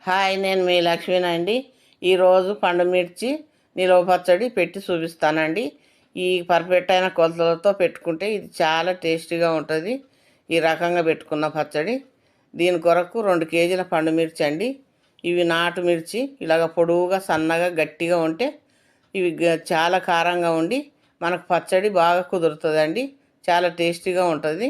Hi, నేను మీ లక్ష్మీనండి. ఈరోజు పండు మిర్చి నిలువ పచ్చడి పెట్టి చూపిస్తానండి. ఈ పర్ఫెక్ట్ అయిన కొలతలతో పెట్టుకుంటే ఇది చాలా టేస్టీగా ఉంటుంది. ఈ రకంగా పెట్టుకున్న పచ్చడి. దీని కొరకు 2 కేజీల పండు మిర్చి అండి. ఇవి నాటు మిర్చి, ఇలాగ పొడవుగా సన్నగా గట్టిగా ఉంటే ఇవి చాలా కారంగా ఉండి మనకు పచ్చడి బాగా కుదురుతుందండి. చాలా టేస్టీగా ఉంటుంది.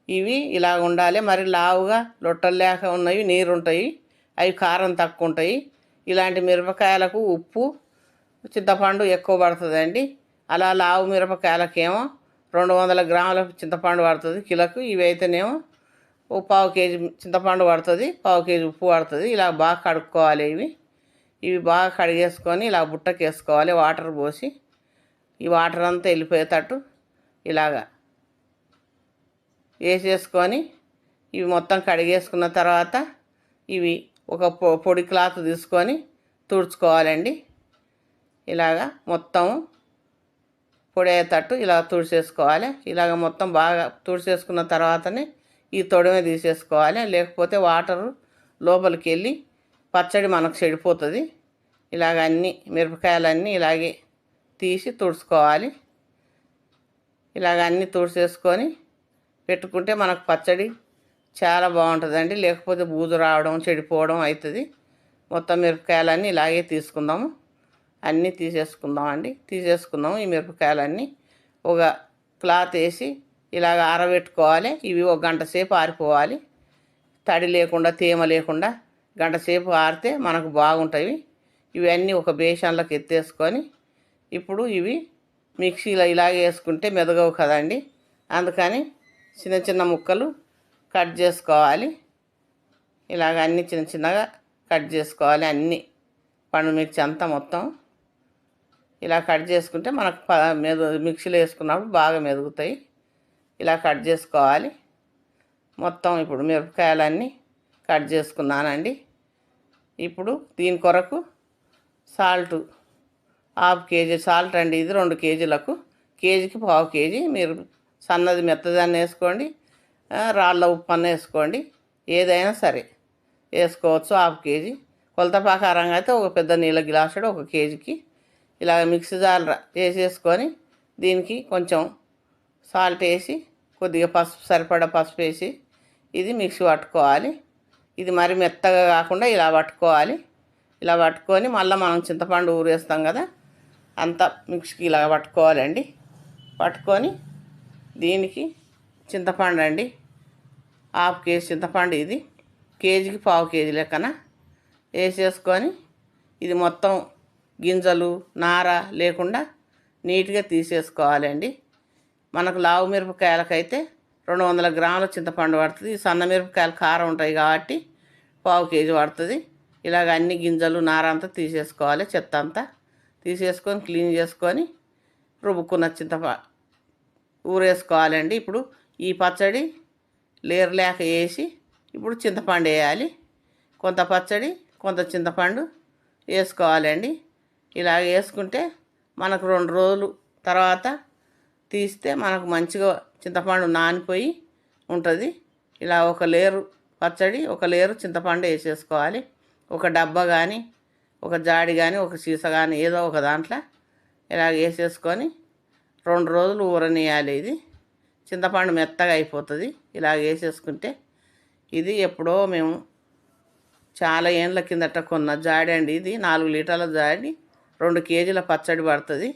ఇవి ఇలాగ ఉండాలి. మరి లావుగా లొట్టలు లేక ఉన్నవి నీరు ఉంటాయి, అవి కారం తక్కువ ఉంటాయి. ఇలాంటి మిరపకాయలకు ఉప్పు చింతపండు ఎక్కువ పడుతుందండి. అలా లావు మిరపకాయలకేమో 200 గ్రాముల చింతపండు పడుతుంది కిలోకు. ఇవి అయితేనేమో ఓ పావు కేజీ చింతపండు పడుతుంది, పావు కేజీ ఉప్పు పడుతుంది. ఇలా బాగా కడుక్కోవాలి. ఇవి బాగా కడిగేసుకొని ఇలా బుట్టకి వేసుకోవాలి. వాటర్ పోసి ఈ వాటర్ అంతా వెళ్ళిపోయేటట్టు ఇలాగా వేసేసుకొని ఇవి మొత్తం కడిగేసుకున్న తర్వాత ఇవి ఒక పొడి క్లాత్ తీసుకొని తుడుచుకోవాలండి. ఇలాగా మొత్తం పొడి అయ్యేటట్టు ఇలా తుడిచేసుకోవాలి. ఇలాగ మొత్తం బాగా తుడిచేసుకున్న తర్వాతనే ఈ తొడిమే తీసేసుకోవాలి. లేకపోతే వాటరు లోపలికి వెళ్ళి పచ్చడి మనకు చెడిపోతుంది. ఇలాగ అన్ని మిరపకాయలన్నీ ఇలాగే తీసి తుడుచుకోవాలి. ఇలాగ అన్నీ తుడిచేసుకొని పెట్టుకుంటే మనకు పచ్చడి చాలా బాగుంటుందండి. లేకపోతే బూజు రావడం, చెడిపోవడం అవుతుంది. మొత్తం మిరపకాయలన్నీ ఇలాగే తీసుకుందాము. అన్నీ తీసేసుకుందాము. ఈ మిరపకాయలన్నీ ఒక క్లాత్ వేసి ఇలాగ ఆరబెట్టుకోవాలి. ఇవి 1 గంట సేపు ఆరిపోవాలి. తడి లేకుండా, తేమ లేకుండా గంట సేపు ఆరితే మనకు బాగుంటాయి. ఇవన్నీ ఒక బేషన్లోకి ఎత్తేసుకొని ఇప్పుడు ఇవి మిక్సీలో ఇలాగే వేసుకుంటే మెదగవు కదండి. అందుకని చిన్న చిన్న ముక్కలు కట్ చేసుకోవాలి. ఇలాగ అన్నీ చిన్న చిన్నగా కట్ చేసుకోవాలి. అన్నీ పండు మిర్చి అంతా మొత్తం ఇలా కట్ చేసుకుంటే మనకు మిక్సీలో వేసుకున్నప్పుడు బాగా మెదుగుతాయి. ఇలా కట్ చేసుకోవాలి. మొత్తం ఇప్పుడు మిరపకాయలన్నీ కట్ చేసుకున్నానండి. ఇప్పుడు దీని కొరకు సాల్ట్ 1/2 కేజీ సాల్ట్ అండి. ఇది 2 కేజీలకు, కేజీకి పావు కేజీ. మీరు సన్నది మెత్తదాన్ని వేసుకోండి, రాళ్ళ ఉప్పు అన్న వేసుకోండి. ఏదైనా సరే వేసుకోవచ్చు. 1/2 కేజీ. కొలత ప్రకారంగా అయితే ఒక పెద్ద నీళ్ళ గ్లాసుడు 1 కేజీకి. ఇలా మిక్సీ జార్ వేసేసుకొని దీనికి కొంచెం సాల్ట్ వేసి కొద్దిగా పసుపు, సరిపడా పసుపు వేసి ఇది మిక్సీ పట్టుకోవాలి. ఇది మరి మెత్తగా కాకుండా ఇలా పట్టుకోవాలి. ఇలా పట్టుకొని మళ్ళీ మనం చింతపండు ఊరేస్తాం కదా, అంతా మిక్సీకి ఇలా పట్టుకోవాలండి. పట్టుకొని దీనికి చింతపండు అండి, 1/2 కేజీ చింతపండు. ఇది కేజీకి పావు కేజీ లెక్కన వేసేసుకొని ఇది మొత్తం గింజలు, నార లేకుండా నీట్గా తీసేసుకోవాలండి. మనకు లావు మిరపకాయలకైతే 200 గ్రాముల చింతపండు పడుతుంది. సన్న మిరపకాయలు కారం ఉంటాయి కాబట్టి పావు కేజీ పడుతుంది. ఇలాగ అన్ని గింజలు, నార అంతా తీసేసుకోవాలి. చెత్త అంతా తీసేసుకొని క్లీన్ చేసుకొని రుబ్బుకున్న ఊరేసుకోవాలండి. ఇప్పుడు ఈ పచ్చడి లేరు లేక వేసి ఇప్పుడు చింతపండు వేయాలి. కొంత పచ్చడి, కొంత చింతపండు వేసుకోవాలండి. ఇలా వేసుకుంటే మనకు 2 రోజులు తర్వాత తీస్తే మనకు మంచిగా చింతపండు నానిపోయి ఉంటుంది. ఇలా ఒక లేరు పచ్చడి, ఒక లేరు చింతపండు వేసేసుకోవాలి. ఒక డబ్బా కానీ, ఒక జాడి కానీ, ఒక సీసా కానీ ఏదో ఒక దాంట్లో ఇలా వేసేసుకొని 2 రోజులు ఊరనియాలి. ఇది చింతపండు మెత్తగా అయిపోతుంది. ఇలా వేసేసుకుంటే ఇది ఎప్పుడో మేము చాలా ఏండ్ల కిందట కొన్న జాడి అండి. ఇది 4 లీటర్ల జాడి, 2 కేజీల పచ్చడి పడుతుంది.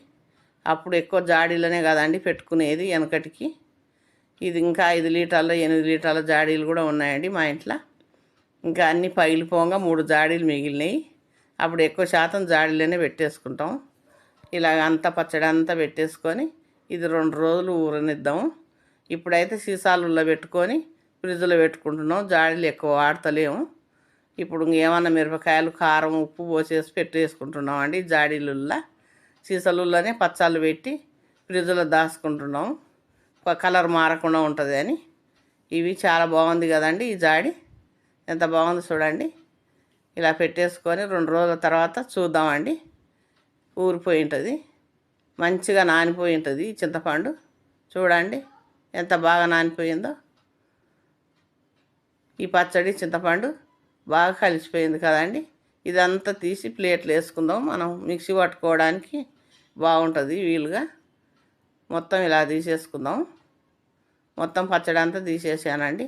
అప్పుడు ఎక్కువ జాడీలనే కదండి పెట్టుకునేది వెనకటికి. ఇది ఇంకా 5 లీటర్ల, 8 లీటర్ల జాడీలు కూడా ఉన్నాయండి మా ఇంట్లో. ఇంకా అన్నీ పగిలిపోగా 3 జాడీలు మిగిలినాయి. అప్పుడు ఎక్కువ శాతం జాడీలోనే పెట్టేసుకుంటాం. ఇలాగ అంతా పచ్చడి అంతా పెట్టేసుకొని ఇది 2 రోజులు ఊరనిద్దాము. ఇప్పుడైతే సీసాలలో పెట్టుకొని ఫ్రిడ్జ్లో పెట్టుకుంటున్నాం. జాడీలు ఎక్కువ వాడతలేము. ఇప్పుడు ఏమన్నా మిరపకాయలు, కారం, ఉప్పు పోసేసి పెట్టేసుకుంటున్నాం అండి జాడీలుల్లా. సీసాలుల్లోనే పచ్చాలు పెట్టి ఫ్రిడ్జ్లో దాచుకుంటున్నాం, కలర్ మారకుండా ఉంటుంది అని. ఇవి చాలా బాగుంది కదండి. ఈ జాడి ఎంత బాగుంది చూడండి. ఇలా పెట్టేసుకొని 2 రోజుల తర్వాత చూద్దామండి. ఊరిపోయి ఉంటుంది, మంచిగా నానిపోయి ఉంటుంది ఈ చింతపండు. చూడండి ఎంత బాగా నానిపోయిందో. ఈ పచ్చడి చింతపండు బాగా కలిసిపోయింది కదండి. ఇదంతా తీసి ప్లేట్లు వేసుకుందాం. మనం మిక్సీ పట్టుకోవడానికి బాగుంటుంది వీలుగా. మొత్తం ఇలా తీసేసుకుందాం. మొత్తం పచ్చడి అంతా తీసేసానండి.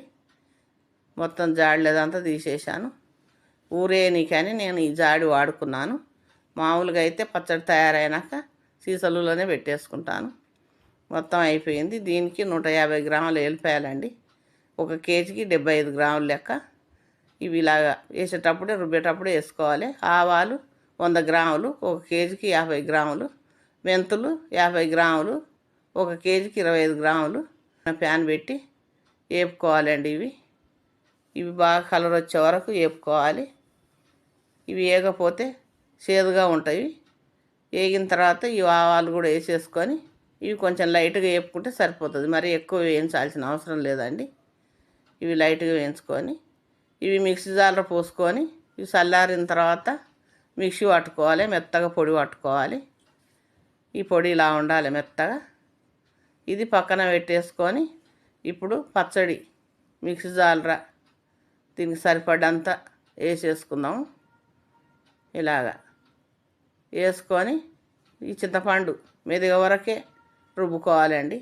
మొత్తం జాడలేదంతా తీసేసాను. ఊరేనికని నేను ఈ జాడి వాడుకున్నాను. మామూలుగా అయితే పచ్చడి తయారైనాక సీసాలులోనే పెట్టేసుకుంటాను. మొత్తం అయిపోయింది. దీనికి 150 గ్రాములు ఎల్లిపాయలండి. 1 కేజీకి 75 గ్రాములు లెక్క. ఇవి ఇలాగా వేసేటప్పుడే రుబ్బేటప్పుడే వేసుకోవాలి. ఆవాలు 100 గ్రాములు, 1 కేజీకి 50 గ్రాములు. మెంతులు 50 గ్రాములు, 1 కేజీకి 25 గ్రాములు. ప్యాన్ పెట్టి వేపుకోవాలండి. ఇవి బాగా కలర్ వచ్చే వరకు వేపుకోవాలి. ఇవి వేగపోతే చేదుగా ఉంటాయి. వేగిన తర్వాత ఈ ఆవాలు కూడా వేసేసుకొని ఇవి కొంచెం లైట్గా వేపుకుంటే సరిపోతుంది. మరి ఎక్కువ వేయించాల్సిన అవసరం లేదండి. ఇవి లైట్గా వేయించుకొని ఇవి మిక్సీ జార్లో పోసుకొని ఇవి చల్లారిన తర్వాత మిక్సీ పట్టుకోవాలి. మెత్తగా పొడి పట్టుకోవాలి. ఈ పొడి ఇలా ఉండాలి మెత్తగా. ఇది పక్కన పెట్టేసుకొని ఇప్పుడు పచ్చడి మిక్సీ జార్లో దీనికి సరిపడంత వేసేసుకుందాం. ఇలాగా వేసుకొని ఈ చింతపండు మెదిగే వరకే రుబ్బుకోవాలండి.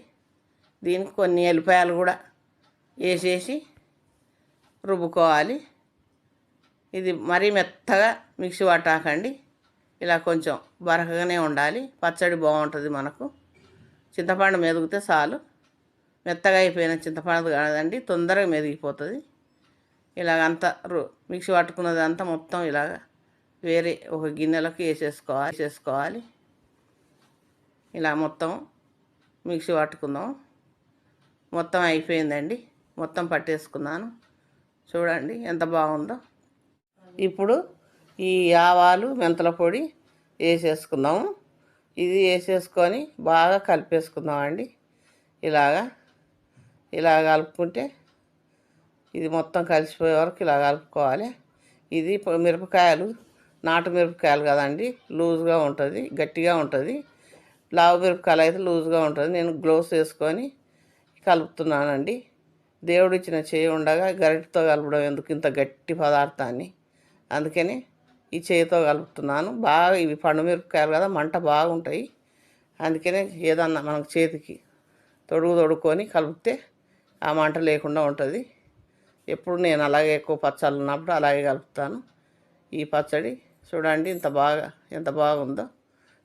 దీనికి కొన్ని ఎల్లిపాయలు కూడా వేసేసి రుబ్బుకోవాలి. ఇది మరీ మెత్తగా మిక్సీ పట్టాకండి. ఇలా కొంచెం బరకగానే ఉండాలి. పచ్చడి బాగుంటుంది మనకు. చింతపండు మెదిగితే చాలు. మెత్తగా అయిపోయిన చింతపండు కాదండి, తొందరగా మెదిగిపోతుంది. ఇలాగంతా మిక్సీ పట్టుకున్నదంతా మొత్తం ఇలాగ వేరే ఒక గిన్నెలకు వేసేసుకోవాలి. ఇలా మొత్తం మిక్సీ పట్టుకుందాం. మొత్తం అయిపోయిందండి. మొత్తం పట్టేసుకున్నాను. చూడండి ఎంత బాగుందో. ఇప్పుడు ఈ ఆవాలు మెంతుల పొడి వేసేసుకుందాము. ఇది వేసేసుకొని బాగా కలిపేసుకుందామండి. ఇలా కలుపుకుంటే ఇది మొత్తం కలిసిపోయే వరకు ఇలా కలుపుకోవాలి. ఇది మిరపకాయలు నాటు మిరపకాయలు కదండి, లూజ్గా ఉంటుంది, గట్టిగా ఉంటుంది. లావు మిరపకాయలు అయితే లూజ్గా ఉంటుంది. నేను గ్లోవ్స్ వేసుకొని కలుపుతున్నానండి. దేవుడిచ్చిన చేయి ఉండగా గరిటతో కలపడం ఎందుకు ఇంత గట్టి పదార్థాన్ని, అందుకని ఈ చేయితో కలుపుతున్నాను. బాగా ఇవి పండు మిరపకాయలు కదా, మంట బాగుంటాయి. అందుకనే ఏదన్నా మనకు చేతికి తొడుక్కొని కలిపితే ఆ మంట లేకుండా ఉంటుంది. ఎప్పుడు నేను అలాగే ఎక్కువ పచ్చళ్ళు ఉన్నప్పుడు అలాగే కలుపుతాను. ఈ పచ్చడి చూడండి ఎంత బాగుందో.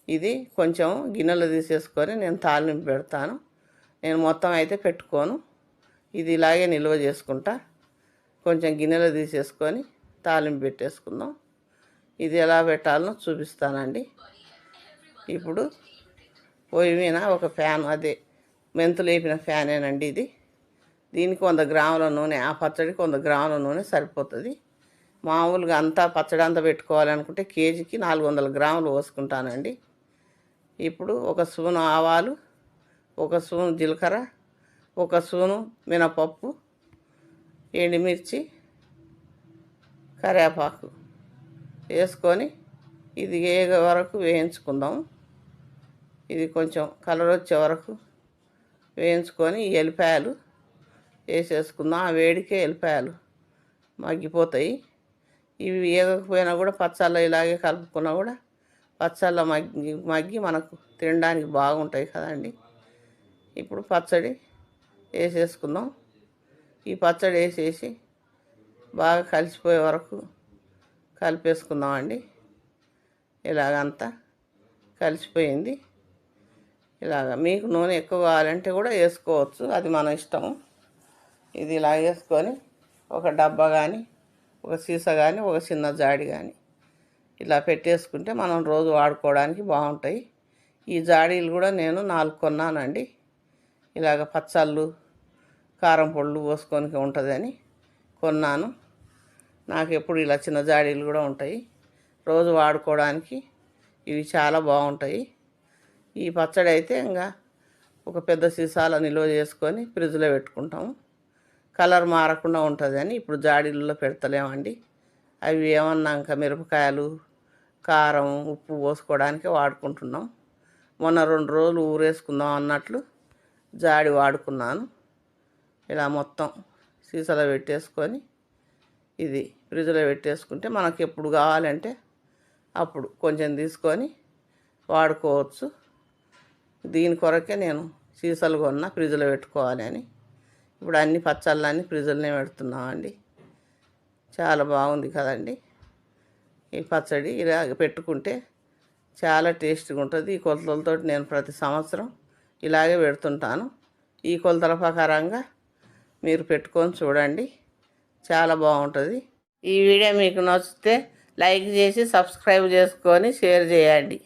ఇది కొంచెం గిన్నెలో తీసేసుకొని నేను తాలింపు పెడతాను. నేను మొత్తం అయితే పెట్టుకోను. ఇది ఇలాగే నిల్వ చేసుకుంటా. కొంచెం గిన్నెలో తీసేసుకొని తాలింపు పెట్టేసుకుందాం. ఇది ఎలా పెట్టాలనో చూపిస్తానండి. ఇప్పుడు పొయ్యి మీద ఒక ఫ్యాన్, అదే మెంతులు వేపిన ఫ్యానేనండి ఇది. దీనికి 100 గ్రాముల నూనె, ఆ పచ్చడికి 100 గ్రాముల నూనె సరిపోతుంది. మామూలుగా అంతా పచ్చడి అంతా పెట్టుకోవాలనుకుంటే కేజీకి 400 గ్రాములు పోసుకుంటానండి. ఇప్పుడు 1 స్పూను ఆవాలు, 1 స్పూను జీలకర్ర, 1 స్పూను మినపప్పు, ఎండుమిర్చి, కరివేపాకు వేసుకొని ఇది వేగే వరకు వేయించుకుందాం. ఇది కొంచెం కలర్ వచ్చే వరకు వేయించుకొని ఎల్లిపాయలు వేసేసుకుందాం. ఆ వేడికే ఎల్లిపాయలు మగ్గిపోతాయి. ఇవి వేగకపోయినా కూడా పచ్చళ్ళ ఇలాగే కలుపుకున్నా కూడా పచ్చళ్ళ మగ్గి మనకు తినడానికి బాగుంటాయి కదండి. ఇప్పుడు పచ్చడి వేసేసుకుందాం. ఈ పచ్చడి వేసేసి బాగా కలిసిపోయే వరకు కలిపేసుకుందామండి. ఇలాగంతా కలిసిపోయింది. మీకు నూనె ఎక్కువ కావాలంటే కూడా వేసుకోవచ్చు, అది మన ఇష్టం. ఇది ఇలా వేసుకొని ఒక డబ్బా కానీ, ఒక సీసా కానీ, ఒక చిన్న జాడి కానీ ఇలా పెట్టేసుకుంటే మనం రోజు వాడుకోవడానికి బాగుంటాయి. ఈ జాడీలు కూడా నేను 4 కొన్నానండి. ఇలాగ పచ్చళ్ళు, కారం పొళ్ళు పోసుకొని ఉంటుందని కొన్నాను. నాకు ఎప్పుడు ఇలా చిన్న జాడీలు కూడా ఉంటాయి. రోజు వాడుకోవడానికి ఇవి చాలా బాగుంటాయి. ఈ పచ్చడి అయితే ఇంకా ఒక పెద్ద సీసాలో నిల్వ చేసుకొని ఫ్రిడ్జ్లో పెట్టుకుంటాము. కలర్ మారకుండా ఉంటుందని ఇప్పుడు జాడీలలో పెడతలేమండి. అవి ఏమన్నాక మిరపకాయలు, కారం, ఉప్పు పోసుకోవడానికి వాడుకుంటున్నాం. మొన్న 2 రోజులు ఊరేసుకుందాం అన్నట్లు జాడి వాడుకున్నాను. ఇలా మొత్తం సీసాలో పెట్టేసుకొని ఇది ఫ్రిడ్జ్లో పెట్టేసుకుంటే మనకి ఎప్పుడు కావాలంటే అప్పుడు కొంచెం తీసుకొని వాడుకోవచ్చు. దీని కొరకే నేను సీసాలు కొన్నా ఫ్రిడ్జ్లో పెట్టుకోవాలి అని. ఇప్పుడు అన్ని పచ్చళ్ళన్నీ ఫ్రిడ్జ్లోనే పెడుతున్నామండి. చాలా బాగుంది కదండి ఈ పచ్చడి. ఇలా పెట్టుకుంటే చాలా టేస్ట్గా ఉంటుంది. ఈ కొలతలతో నేను ప్రతి సంవత్సరం ఇలాగే పెడుతుంటాను. ఈ కొలతల ప్రకారంగా మీరు పెట్టుకొని చూడండి, చాలా బాగుంటుంది. ఈ వీడియో మీకు నచ్చితే లైక్ చేసి సబ్స్క్రైబ్ చేసుకొని షేర్ చేయండి.